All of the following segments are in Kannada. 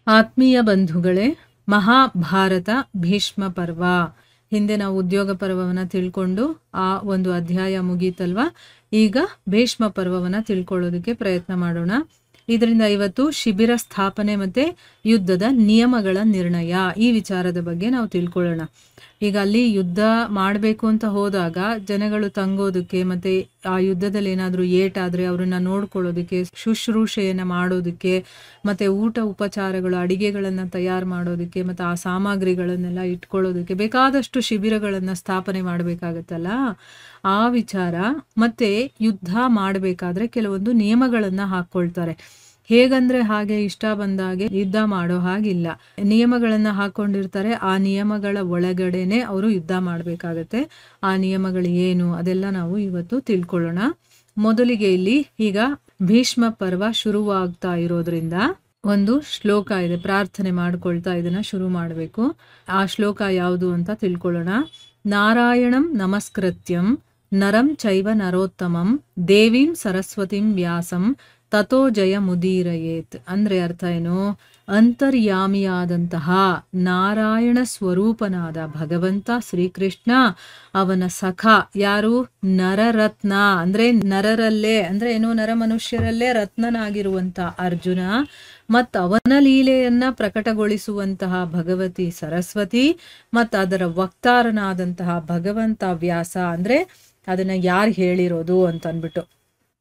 ಆತ್ಮೀಯ ಬಂಧುಗಳೇ, ಮಹಾಭಾರತ ಭೀಷ್ಮ ಪರ್ವ. ಹಿಂದೆ ನಾವು ಉದ್ಯೋಗ ಪರ್ವವನ್ನ ತಿಳ್ಕೊಂಡು ಆ ಒಂದು ಅಧ್ಯಾಯ ಮುಗೀತಲ್ವಾ. ಈಗ ಭೀಷ್ಮ ಪರ್ವವನ್ನ ತಿಳ್ಕೊಳ್ಳೋದಕ್ಕೆ ಪ್ರಯತ್ನ ಮಾಡೋಣ. ಇದರಿಂದ ಇವತ್ತು ಶಿಬಿರ ಸ್ಥಾಪನೆ ಮತ್ತೆ ಯುದ್ಧದ ನಿಯಮಗಳ ನಿರ್ಣಯ ಈ ವಿಚಾರದ ಬಗ್ಗೆ ನಾವು ತಿಳ್ಕೊಳ್ಳೋಣ. ಈಗ ಅಲ್ಲಿ ಯುದ್ಧ ಮಾಡಬೇಕು ಅಂತ ಹೋದಾಗ ಜನಗಳು ತಂಗೋದಕ್ಕೆ ಮತ್ತೆ ಆ ಯುದ್ಧದಲ್ಲಿ ಏನಾದರೂ ಏಟಾದ್ರೆ ಅವ್ರನ್ನ ನೋಡ್ಕೊಳ್ಳೋದಕ್ಕೆ, ಶುಶ್ರೂಷೆಯನ್ನ ಮಾಡೋದಕ್ಕೆ, ಮತ್ತೆ ಊಟ ಉಪಚಾರಗಳು ಅಡಿಗೆಗಳನ್ನ ತಯಾರು ಮಾಡೋದಕ್ಕೆ, ಮತ್ತೆ ಆ ಸಾಮಗ್ರಿಗಳನ್ನೆಲ್ಲ ಇಟ್ಕೊಳ್ಳೋದಕ್ಕೆ ಬೇಕಾದಷ್ಟು ಶಿಬಿರಗಳನ್ನ ಸ್ಥಾಪನೆ ಮಾಡಬೇಕಾಗತ್ತಲ್ಲ. ಆ ವಿಚಾರ ಮತ್ತೆ ಯುದ್ಧ ಮಾಡಬೇಕಾದ್ರೆ ಕೆಲವೊಂದು ನಿಯಮಗಳನ್ನ ಹಾಕ್ಕೊಳ್ತಾರೆ. ಹೇಗಂದ್ರೆ ಹಾಗೆ ಇಷ್ಟ ಬಂದಾಗೆ ಯುದ್ಧ ಮಾಡೋ ಹಾಗಿಲ್ಲ. ನಿಯಮಗಳನ್ನ ಹಾಕೊಂಡಿರ್ತಾರೆ. ಆ ನಿಯಮಗಳ ಒಳಗಡೆನೆ ಅವರು ಯುದ್ಧ ಮಾಡ್ಬೇಕಾಗತ್ತೆ. ಆ ನಿಯಮಗಳು ಏನು ಅದೆಲ್ಲ ನಾವು ಇವತ್ತು ತಿಳ್ಕೊಳ್ಳೋಣ. ಮೊದಲಿಗೆ ಇಲ್ಲಿ ಈಗ ಭೀಷ್ಮ ಪರ್ವ ಶುರುವಾಗ್ತಾ ಇರೋದ್ರಿಂದ ಒಂದು ಶ್ಲೋಕ ಇದೆ, ಪ್ರಾರ್ಥನೆ ಮಾಡ್ಕೊಳ್ತಾ ಇದನ್ನ ಶುರು ಮಾಡಬೇಕು. ಆ ಶ್ಲೋಕ ಯಾವುದು ಅಂತ ತಿಳ್ಕೊಳ್ಳೋಣ. ನಾರಾಯಣಂ ನಮಸ್ಕೃತ್ಯಂ ನರಂ ಚೈವ ನರೋತ್ತಮಂ ದೇವೀಂ ಸರಸ್ವತಿಂ ವ್ಯಾಸಂ ತಥೋ ಜಯ ಮುದೀರಯೇತ್. ಅಂದ್ರೆ ಅರ್ಥ ಏನು? ಅಂತರ್ಯಾಮಿಯಾದಂತಹ ನಾರಾಯಣ ಸ್ವರೂಪನಾದ ಭಗವಂತ ಶ್ರೀಕೃಷ್ಣ, ಅವನ ಸಖ ಯಾರು? ನರರತ್ನ ಅಂದ್ರೆ ನರರಲ್ಲೇ ಅಂದ್ರೆ ಏನು, ನರ ಮನುಷ್ಯರಲ್ಲೇ ರತ್ನನಾಗಿರುವಂತ ಅರ್ಜುನ, ಮತ್ ಅವನ ಲೀಲೆಯನ್ನ ಪ್ರಕಟಗೊಳಿಸುವಂತಹ ಭಗವತಿ ಸರಸ್ವತಿ, ಮತ್ ಅದರ ವಕ್ತಾರನಾದಂತಹ ಭಗವಂತ ವ್ಯಾಸ. ಅಂದ್ರೆ ಅದನ್ನ ಯಾರು ಹೇಳಿರೋದು ಅಂತ ಅಂದ್ಬಿಟ್ಟು,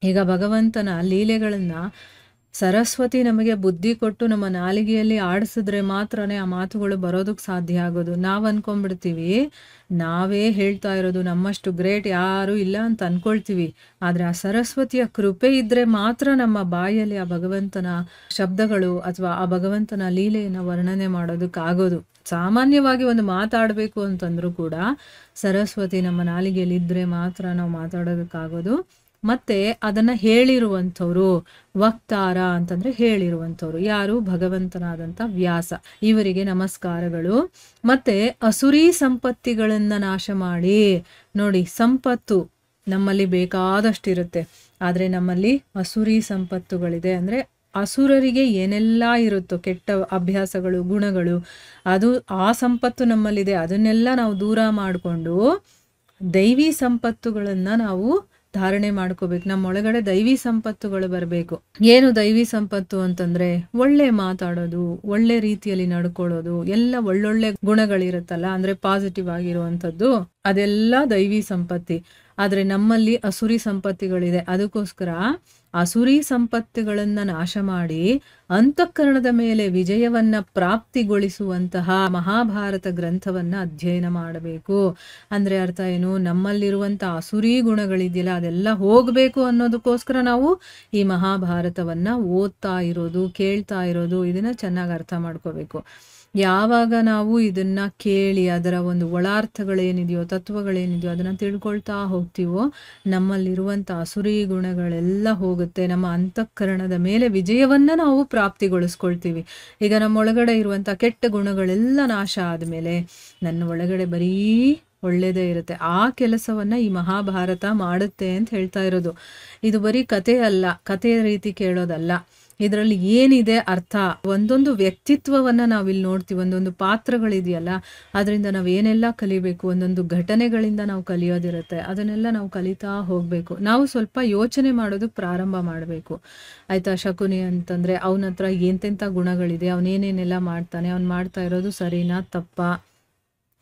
ಈಗ ಭಗವಂತನ ಲೀಲೆಗಳನ್ನ ಸರಸ್ವತಿ ನಮಗೆ ಬುದ್ಧಿ ಕೊಟ್ಟು ನಮ್ಮ ನಾಲಿಗೆಯಲ್ಲಿ ಆಡಿಸಿದ್ರೆ ಮಾತ್ರನೇ ಆ ಮಾತುಗಳು ಬರೋದಕ್ಕೆ ಸಾಧ್ಯ ಆಗೋದು. ನಾವು ಅನ್ಕೊಂಡ್ಬಿಡ್ತೀವಿ ನಾವೇ ಹೇಳ್ತಾ ಇರೋದು, ನಮ್ಮಷ್ಟು ಗ್ರೇಟ್ ಯಾರು ಇಲ್ಲ ಅಂತ ಅನ್ಕೊಳ್ತೀವಿ. ಆದ್ರೆ ಆ ಸರಸ್ವತಿಯ ಕೃಪೆ ಇದ್ರೆ ಮಾತ್ರ ನಮ್ಮ ಬಾಯಲ್ಲಿ ಆ ಭಗವಂತನ ಶಬ್ದಗಳು ಅಥವಾ ಆ ಭಗವಂತನ ಲೀಲೆಯನ್ನ ವರ್ಣನೆ ಮಾಡೋದಕ್ಕಾಗೋದು. ಸಾಮಾನ್ಯವಾಗಿ ಒಂದು ಮಾತಾಡಬೇಕು ಅಂತಂದ್ರೂ ಕೂಡ ಸರಸ್ವತಿ ನಮ್ಮ ನಾಲಿಗೆಯಲ್ಲಿ ಇದ್ರೆ ಮಾತ್ರ ನಾವು ಮಾತಾಡೋದಕ್ಕಾಗೋದು. ಮತ್ತೆ ಅದನ್ನ ಹೇಳಿರುವಂಥವ್ರು ವಕ್ತಾರ ಅಂತಂದ್ರೆ ಹೇಳಿರುವಂಥವ್ರು ಯಾರು? ಭಗವಂತನಾದಂಥ ವ್ಯಾಸ. ಇವರಿಗೆ ನಮಸ್ಕಾರಗಳು. ಮತ್ತೆ ಅಸುರಿ ಸಂಪತ್ತಿಗಳನ್ನ ನಾಶ ಮಾಡಿ, ನೋಡಿ ಸಂಪತ್ತು ನಮ್ಮಲ್ಲಿ ಬೇಕಾದಷ್ಟಿರುತ್ತೆ, ಆದ್ರೆ ನಮ್ಮಲ್ಲಿ ಅಸುರಿ ಸಂಪತ್ತುಗಳಿದೆ. ಅಂದ್ರೆ ಅಸುರರಿಗೆ ಏನೆಲ್ಲ ಇರುತ್ತೋ ಕೆಟ್ಟ ಅಭ್ಯಾಸಗಳು, ಗುಣಗಳು, ಅದು ಆ ಸಂಪತ್ತು ನಮ್ಮಲ್ಲಿದೆ. ಅದನ್ನೆಲ್ಲ ನಾವು ದೂರ ಮಾಡಿಕೊಂಡು ದೈವಿ ಸಂಪತ್ತುಗಳನ್ನ ನಾವು ಧಾರಣೆ ಮಾಡ್ಕೋಬೇಕು. ನಮ್ಮ ಒಳಗಡೆ ದೈವಿ ಸಂಪತ್ತುಗಳು ಬರಬೇಕು. ಏನು ದೈವಿ ಸಂಪತ್ತು ಅಂತಂದ್ರೆ ಒಳ್ಳೆ ಮಾತಾಡೋದು, ಒಳ್ಳೆ ರೀತಿಯಲ್ಲಿ ನಡ್ಕೊಳ್ಳೋದು, ಎಲ್ಲ ಒಳ್ಳೊಳ್ಳೆ ಗುಣಗಳಿರುತ್ತಲ್ಲ, ಅಂದ್ರೆ ಪಾಸಿಟಿವ್ ಆಗಿರುವಂಥದ್ದು, ಅದೆಲ್ಲ ದೈವಿ ಸಂಪತ್ತಿ. ಆದ್ರೆ ನಮ್ಮಲ್ಲಿ ಅಸುರಿ ಸಂಪತ್ತಿಗಳಿದೆ. ಅದಕ್ಕೋಸ್ಕರ ಅಸುರಿ ಸಂಪತ್ತಿಗಳನ್ನ ನಾಶ ಮಾಡಿ ಅಂತಃಕರಣದ ಮೇಲೆ ವಿಜಯವನ್ನ ಪ್ರಾಪ್ತಿಗೊಳಿಸುವಂತಹ ಮಹಾಭಾರತ ಗ್ರಂಥವನ್ನ ಅಧ್ಯಯನ ಮಾಡಬೇಕು. ಅಂದ್ರೆ ಅರ್ಥ ಏನು? ನಮ್ಮಲ್ಲಿರುವಂತ ಅಸುರಿ ಗುಣಗಳಿದೆಯಲ್ಲ ಅದೆಲ್ಲ ಹೋಗ್ಬೇಕು ಅನ್ನೋದಕ್ಕೋಸ್ಕರ ನಾವು ಈ ಮಹಾಭಾರತವನ್ನ ಓದ್ತಾ ಇರೋದು, ಕೇಳ್ತಾ ಇರೋದು. ಇದನ್ನ ಚೆನ್ನಾಗಿ ಅರ್ಥ ಮಾಡ್ಕೋಬೇಕು. ಯಾವಾಗ ನಾವು ಇದನ್ನ ಕೇಳಿ ಅದರ ಒಂದು ಒಳಾರ್ಥಗಳೇನಿದೆಯೋ, ತತ್ವಗಳೇನಿದೆಯೋ ಅದನ್ನ ತಿಳ್ಕೊಳ್ತಾ ಹೋಗ್ತೀವೋ, ನಮ್ಮಲ್ಲಿರುವಂತ ಅಸುರಿ ಗುಣಗಳೆಲ್ಲ ಹೋಗುತ್ತೆ. ನಮ್ಮ ಅಂತಃಕರಣದ ಮೇಲೆ ವಿಜಯವನ್ನ ನಾವು ಪ್ರಾಪ್ತಿಗೊಳಿಸ್ಕೊಳ್ತೀವಿ. ಈಗ ನಮ್ಮ ಒಳಗಡೆ ಇರುವಂತ ಕೆಟ್ಟ ಗುಣಗಳೆಲ್ಲ ನಾಶ ಆದ್ಮೇಲೆ ನನ್ನ ಒಳಗಡೆ ಬರೀ ಒಳ್ಳೇದೇ ಇರುತ್ತೆ. ಆ ಕೆಲಸವನ್ನ ಈ ಮಹಾಭಾರತ ಮಾಡುತ್ತೆ ಅಂತ ಹೇಳ್ತಾ ಇರೋದು. ಇದು ಬರೀ ಕತೆ ಅಲ್ಲ, ಕಥೆಯ ರೀತಿ ಕೇಳೋದಲ್ಲ. ಇದರಲ್ಲಿ ಏನಿದೆ ಅರ್ಥ, ಒಂದೊಂದು ವ್ಯಕ್ತಿತ್ವವನ್ನ ನಾವಿಲ್ಲಿ ನೋಡ್ತೀವಿ, ಒಂದೊಂದು ಪಾತ್ರಗಳಿದೆಯಲ್ಲ, ಅದರಿಂದ ನಾವು ಏನೆಲ್ಲ ಕಲಿಬೇಕು, ಒಂದೊಂದು ಘಟನೆಗಳಿಂದ ನಾವು ಕಲಿಯೋದಿರುತ್ತೆ. ಅದನ್ನೆಲ್ಲ ನಾವು ಕಲಿತಾ ಹೋಗ್ಬೇಕು. ನಾವು ಸ್ವಲ್ಪ ಯೋಚನೆ ಮಾಡೋದಕ್ಕೆ ಪ್ರಾರಂಭ ಮಾಡಬೇಕು, ಆಯ್ತಾ? ಶಕುನಿ ಅಂತಂದ್ರೆ ಅವನ ಹತ್ರ ಎಂತೆಂಥ ಗುಣಗಳಿದೆ, ಅವನೇನೇನೆಲ್ಲ ಮಾಡ್ತಾನೆ, ಅವ್ನು ಮಾಡ್ತಾ ಇರೋದು ಸರಿನಾ ತಪ್ಪಾ,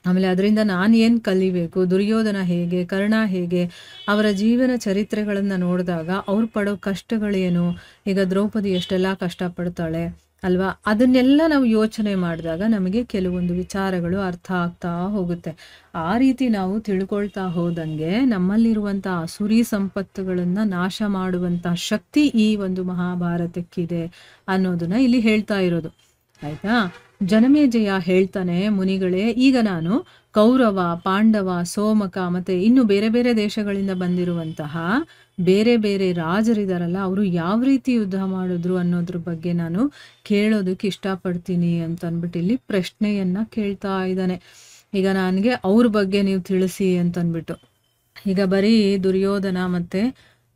ಆಮೇಲೆ ಅದರಿಂದ ನಾನು ಏನು ಕಲಿಬೇಕು, ದುರ್ಯೋಧನ ಹೇಗೆ, ಕರ್ಣ ಹೇಗೆ, ಅವರ ಜೀವನ ಚರಿತ್ರೆಗಳನ್ನ ನೋಡಿದಾಗ ಅವ್ರು ಪಡೋ ಕಷ್ಟಗಳೇನು, ಈಗ ದ್ರೌಪದಿ ಎಷ್ಟೆಲ್ಲ ಕಷ್ಟಪಡ್ತಾಳೆ ಅಲ್ವಾ, ಅದನ್ನೆಲ್ಲ ನಾವು ಯೋಚನೆ ಮಾಡಿದಾಗ ನಮಗೆ ಕೆಲವೊಂದು ವಿಚಾರಗಳು ಅರ್ಥ ಆಗ್ತಾ ಹೋಗುತ್ತೆ. ಆ ರೀತಿ ನಾವು ತಿಳ್ಕೊಳ್ತಾ ಹೋದಂಗೆ ನಮ್ಮಲ್ಲಿರುವಂಥ ಅಸುರಿ ಸಂಪತ್ತುಗಳನ್ನ ನಾಶ ಮಾಡುವಂಥ ಶಕ್ತಿ ಈ ಒಂದು ಮಹಾಭಾರತಕ್ಕಿದೆ ಅನ್ನೋದನ್ನ ಇಲ್ಲಿ ಹೇಳ್ತಾ ಇರೋದು, ಆಯ್ತಾ? ಜನಮೇಜಯ ಹೇಳ್ತಾನೆ, ಮುನಿಗಳೇ, ಈಗ ನಾನು ಕೌರವ, ಪಾಂಡವ, ಸೋಮಕ ಮತ್ತೆ ಇನ್ನು ಬೇರೆ ಬೇರೆ ದೇಶಗಳಿಂದ ಬಂದಿರುವಂತಹ ಬೇರೆ ಬೇರೆ ರಾಜರಿದಾರಲ್ಲ, ಅವರು ಯಾವ ರೀತಿ ಯುದ್ಧ ಮಾಡಿದ್ರು ಅನ್ನೋದ್ರ ಬಗ್ಗೆ ನಾನು ಕೇಳೋದಕ್ಕೆ ಇಷ್ಟಪಡ್ತೀನಿ ಅಂತ ಅಂದ್ಬಿಟ್ಟು ಇಲ್ಲಿ ಪ್ರಶ್ನೆಯನ್ನ ಕೇಳ್ತಾ ಇದ್ದಾನೆ. ಈಗ ನನಗೆ ಅವ್ರ ಬಗ್ಗೆ ನೀವು ತಿಳಿಸಿ ಅಂತ ಅಂದ್ಬಿಟ್ಟು. ಈಗ ಬರೀ ದುರ್ಯೋಧನ ಮತ್ತೆ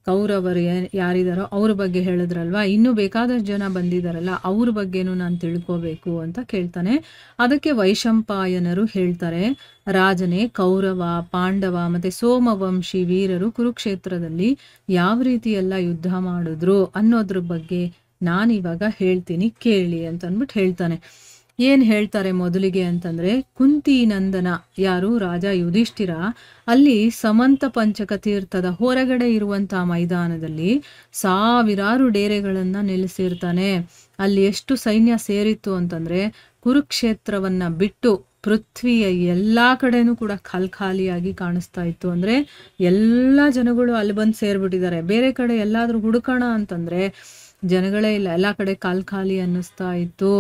ಕೌರವರು ಯಾರಿದಾರೋ ಅವ್ರ ಬಗ್ಗೆ ಹೇಳಿದ್ರಲ್ವಾ, ಇನ್ನೂ ಬೇಕಾದಷ್ಟು ಜನ ಬಂದಿದಾರಲ್ಲ ಅವ್ರ ಬಗ್ಗೆನೂ ನಾನು ತಿಳ್ಕೋಬೇಕು ಅಂತ ಕೇಳ್ತಾನೆ. ಅದಕ್ಕೆ ವೈಶಂಪಾಯನರು ಹೇಳ್ತಾರೆ, ರಾಜನೇ, ಕೌರವ, ಪಾಂಡವ ಮತ್ತೆ ಸೋಮವಂಶಿ ವೀರರು ಕುರುಕ್ಷೇತ್ರದಲ್ಲಿ ಯಾವ ರೀತಿ ಎಲ್ಲ ಯುದ್ಧ ಮಾಡಿದ್ರು ಅನ್ನೋದ್ರ ಬಗ್ಗೆ ನಾನಿವಾಗ ಹೇಳ್ತೀನಿ ಕೇಳಿ ಅಂತ ಅಂದ್ಬಿಟ್ಟು ಹೇಳ್ತಾನೆ. ಏನ್ ಹೇಳ್ತಾರೆ ಮೊದಲಿಗೆ ಅಂತಂದ್ರೆ, ಕುಂತಿ ನಂದನ ಯಾರು ರಾಜ ಯುಧಿಷ್ಠಿರ ಅಲ್ಲಿ ಸಮಂತ ಪಂಚಕ ತೀರ್ಥದ ಹೊರಗಡೆ ಇರುವಂತಹ ಮೈದಾನದಲ್ಲಿ ಸಾವಿರಾರು ಡೇರೆಗಳನ್ನ ನಿಲ್ಲಿಸಿರ್ತಾನೆ. ಅಲ್ಲಿ ಎಷ್ಟು ಸೈನ್ಯ ಸೇರಿತ್ತು ಅಂತಂದ್ರೆ, ಕುರುಕ್ಷೇತ್ರವನ್ನ ಬಿಟ್ಟು ಪೃಥ್ವಿಯ ಎಲ್ಲಾ ಕಡೆನೂ ಕೂಡ ಖಾಲಿಯಾಗಿ ಕಾಣಿಸ್ತಾ ಇತ್ತು. ಅಂದ್ರೆ ಎಲ್ಲಾ ಜನಗಳು ಅಲ್ಲಿ ಬಂದು ಸೇರ್ಬಿಟ್ಟಿದ್ದಾರೆ. ಬೇರೆ ಕಡೆ ಎಲ್ಲಾದ್ರೂ ಹುಡುಕೋಣ ಅಂತಂದ್ರೆ ಜನಗಳೇ ಇಲ್ಲ, ಎಲ್ಲ ಕಡೆ ಖಾಲಿ ಅನ್ನಿಸ್ತಾ ಇತ್ತು.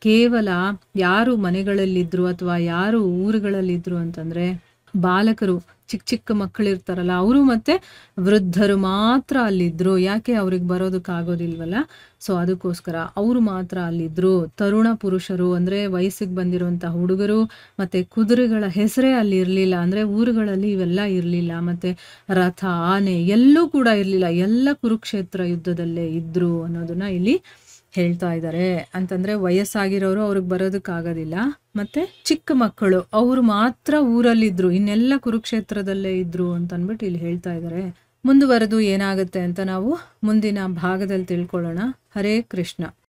ಕೇವಲ ಯಾರು ಮನೆಗಳಲ್ಲಿದ್ರು ಅಥವಾ ಯಾರು ಊರುಗಳಲ್ಲಿದ್ರು ಅಂತಂದ್ರೆ ಬಾಲಕರು, ಚಿಕ್ಕ ಚಿಕ್ಕ ಮಕ್ಕಳಿರ್ತಾರಲ್ಲ ಅವರು ಮತ್ತೆ ವೃದ್ಧರು ಮಾತ್ರ ಅಲ್ಲಿದ್ರು. ಯಾಕೆ ಅವ್ರಿಗೆ ಬರೋದಕ್ಕಾಗೋದಿಲ್ವಲ್ಲ, ಸೊ ಅದಕ್ಕೋಸ್ಕರ ಅವರು ಮಾತ್ರ ಅಲ್ಲಿದ್ರು. ತರುಣ ಪುರುಷರು ಅಂದ್ರೆ ವಯಸ್ಸಿಗೆ ಬಂದಿರುವಂತಹ ಹುಡುಗರು ಮತ್ತೆ ಕುದುರೆಗಳ ಹೆಸರೇ ಅಲ್ಲಿ ಇರ್ಲಿಲ್ಲ. ಅಂದ್ರೆ ಊರುಗಳಲ್ಲಿ ಇವೆಲ್ಲ ಇರ್ಲಿಲ್ಲ. ಮತ್ತೆ ರಥ, ಆನೆ ಎಲ್ಲೂ ಕೂಡ ಇರ್ಲಿಲ್ಲ. ಎಲ್ಲ ಕುರುಕ್ಷೇತ್ರ ಯುದ್ಧದಲ್ಲೇ ಇದ್ರು ಅನ್ನೋದನ್ನ ಇಲ್ಲಿ ಹೇಳ್ತಾ ಇದ್ದಾರೆ. ಅಂತಂದ್ರೆ ವಯಸ್ಸಾಗಿರೋರು ಅವ್ರಿಗೆ ಬರೋದಕ್ಕಾಗೋದಿಲ್ಲ, ಮತ್ತೆ ಚಿಕ್ಕ ಮಕ್ಕಳು ಅವರು ಮಾತ್ರ ಊರಲ್ಲಿದ್ರು, ಇನ್ನೆಲ್ಲ ಕುರುಕ್ಷೇತ್ರದಲ್ಲೇ ಇದ್ರು ಅಂತ ಅಂದ್ಬಿಟ್ಟು ಇಲ್ಲಿ ಹೇಳ್ತಾ ಇದ್ದಾರೆ. ಮುಂದುವರೆದು ಏನಾಗುತ್ತೆ ಅಂತ ನಾವು ಮುಂದಿನ ಭಾಗದಲ್ಲಿ ತಿಳ್ಕೊಳ್ಳೋಣ. ಹರೇ ಕೃಷ್ಣ.